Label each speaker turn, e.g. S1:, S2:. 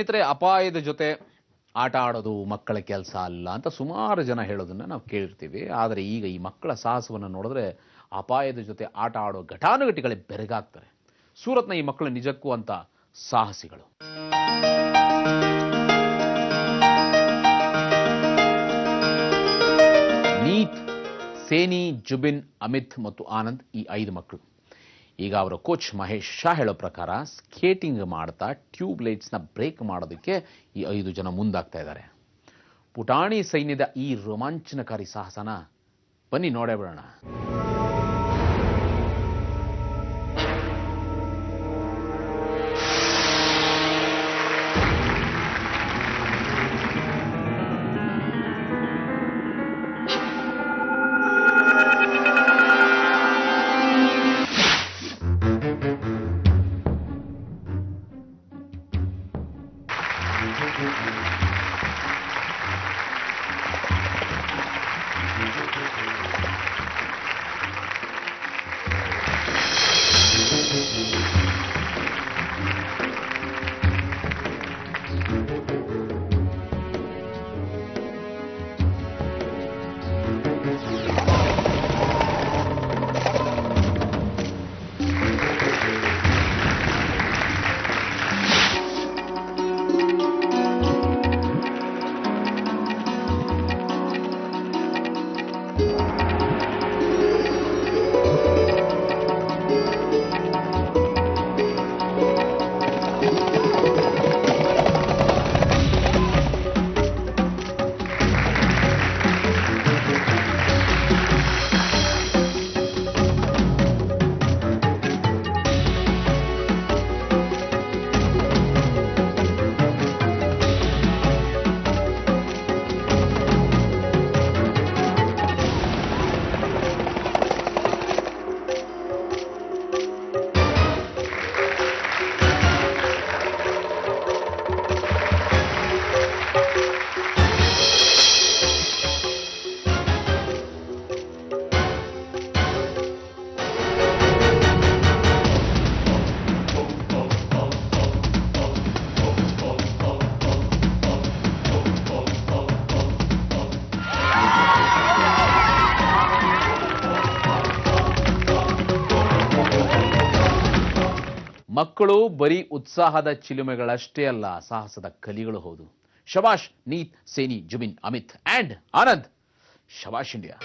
S1: ಸ್ನೇಹಿತರೆ, ಅಪಾಯದ ಜೊತೆ ಆಟ ಆಡೋದು ಮಕ್ಕಳ ಕೆಲಸ ಅಲ್ಲ ಅಂತ ಸುಮಾರು ಜನ ಹೇಳೋದನ್ನ ನಾವು ಕೇಳಿರ್ತೀವಿ. ಆದರೆ ಈಗ ಈ ಮಕ್ಕಳ ಸಾಹಸವನ್ನು ನೋಡಿದ್ರೆ ಅಪಾಯದ ಜೊತೆ ಆಟ ಆಡೋ ಘಟಾನುಘಟಿಗಳೇ ಬೆರಗಾಗ್ತಾರೆ. ಸೂರತ್ನ ಈ ಮಕ್ಕಳು ನಿಜಕ್ಕೂ ಅಂತ ಸಾಹಸಿಗಳು. ನೀತ್, ಸೇನಿ, ಜುಬಿನ್, ಅಮಿತ್ ಮತ್ತು ಆನಂದ್ ಈ 5 ಮಕ್ಕಳು. ಈಗ ಅವರ ಕೋಚ್ ಮಹೇಶ್ ಶಾ ಹೇಳೋ ಪ್ರಕಾರ ಸ್ಕೇಟಿಂಗ್ ಮಾಡ್ತಾ ಟ್ಯೂಬ್ ಲೈಟ್ಸ್ನ ಬ್ರೇಕ್ ಮಾಡೋದಕ್ಕೆ ಈ 5 ಜನ ಮುಂದಾಗ್ತಾ ಇದ್ದಾರೆ. ಪುಟಾಣಿ ಸೈನ್ಯದ ಈ ರೋಮಾಂಚನಕಾರಿ ಸಾಹಸನ ಬನ್ನಿ ನೋಡೇ ಬಿಡೋಣ. ಮಕ್ಕಳು ಬರೀ ಉತ್ಸಾಹದ ಚಿಲುಮೆಗಳಷ್ಟೇ ಅಲ್ಲ, ಸಾಹಸದ ಕಲಿಗಳು ಹೌದು. ಶಬಾಷ್ ನೀತ್, ಸೇನಿ, ಜುಬಿನ್, ಅಮಿತ್ ಅಂಡ್ ಆನಂದ್. ಶಬಾಷ್ ಇಂಡಿಯಾ.